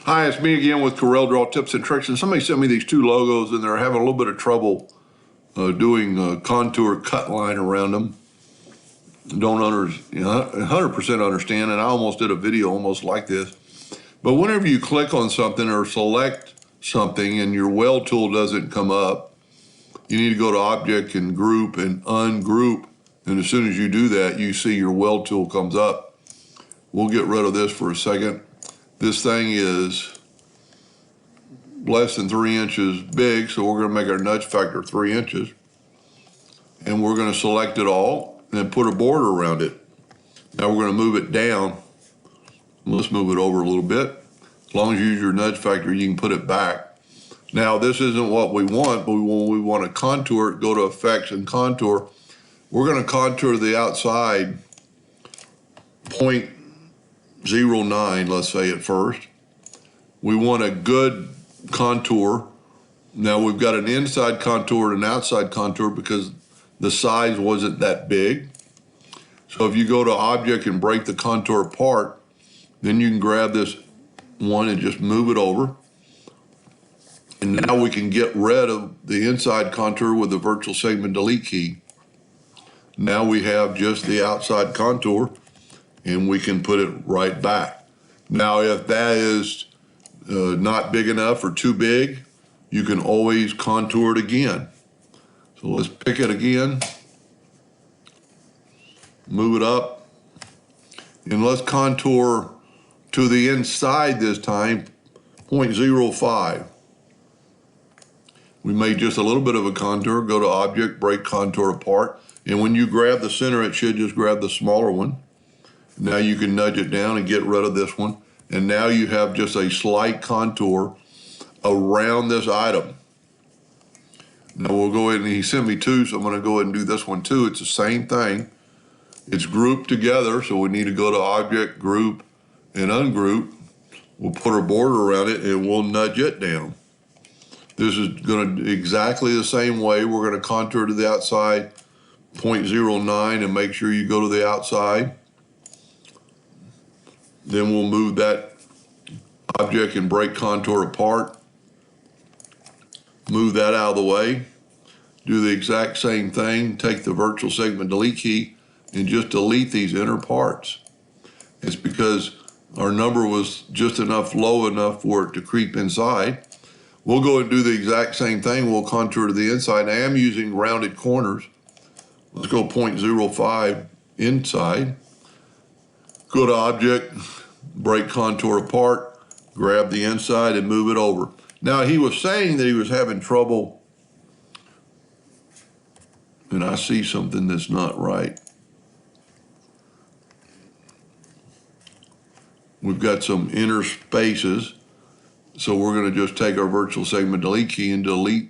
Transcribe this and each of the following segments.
Hi, it's me again with Corel Draw Tips and Tricks, and somebody sent me these two logos and they're having a little bit of trouble doing contour cut line around them. Don't 100% understand, and I almost did a video almost like this. But whenever you click on something or select something and your weld tool doesn't come up, you need to go to Object and Group and Ungroup, and as soon as you do that, you see your weld tool comes up. We'll get rid of this for a second. This thing is less than 3 inches big, so we're going to make our nudge factor 3 inches. And we're going to select it all and put a border around it. Now we're going to move it down. Let's move it over a little bit. As long as you use your nudge factor, you can put it back. Now this isn't what we want, but when we want to contour it, go to Effects and Contour. We're going to contour the outside 0.09, let's say at first. We want a good contour. Now we've got an inside contour and an outside contour because the size wasn't that big. So if you go to Object and break the contour apart, then you can grab this one and just move it over. And now we can get rid of the inside contour with the virtual segment delete key. Now we have just the outside contour, and we can put it right back. Now, if that is not big enough or too big, you can always contour it again. So let's pick it again, move it up, and let's contour to the inside this time, 0.05. We made just a little bit of a contour. Go to Object, break contour apart, and when you grab the center, it should just grab the smaller one. Now you can nudge it down and get rid of this one. And now you have just a slight contour around this item. Now we'll go ahead and he sent me two, so I'm going to go ahead and do this one too. It's the same thing. It's grouped together, so we need to go to Object, Group, and Ungroup. We'll put a border around it and we'll nudge it down. This is going to exactly the same way. We're going to contour to the outside 0.09 and make sure you go to the outside. Then we'll move that object and break contour apart. Move that out of the way. Do the exact same thing. Take the virtual segment delete key and just delete these inner parts. It's because our number was just low enough for it to creep inside. We'll go and do the exact same thing. We'll contour to the inside. I am using rounded corners. Let's go 0.05 inside. Go to Object, break contour apart, grab the inside and move it over. Now he was saying that he was having trouble, and I see something that's not right. We've got some inner spaces, so we're going to just take our virtual segment delete key and delete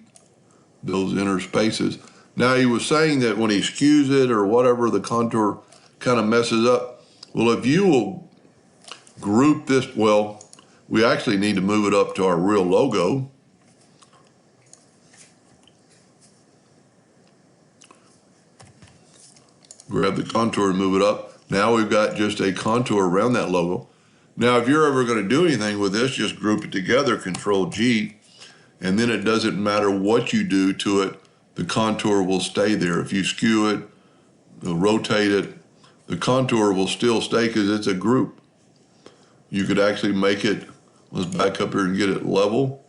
those inner spaces. Now he was saying that when he skews it or whatever, the contour kind of messes up. Well, if you will group this, well, we actually need to move it up to our real logo. Grab the contour and move it up. Now we've got just a contour around that logo. Now, if you're ever going to do anything with this, just group it together, Control G, and then it doesn't matter what you do to it, the contour will stay there. If you skew it, rotate it, the contour will still stay because it's a group. You could actually make it, let's back up here and get it level.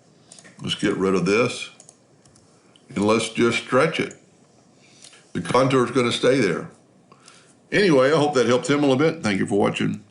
Let's get rid of this. And let's just stretch it. The contour is going to stay there. Anyway, I hope that helped him a little bit. Thank you for watching.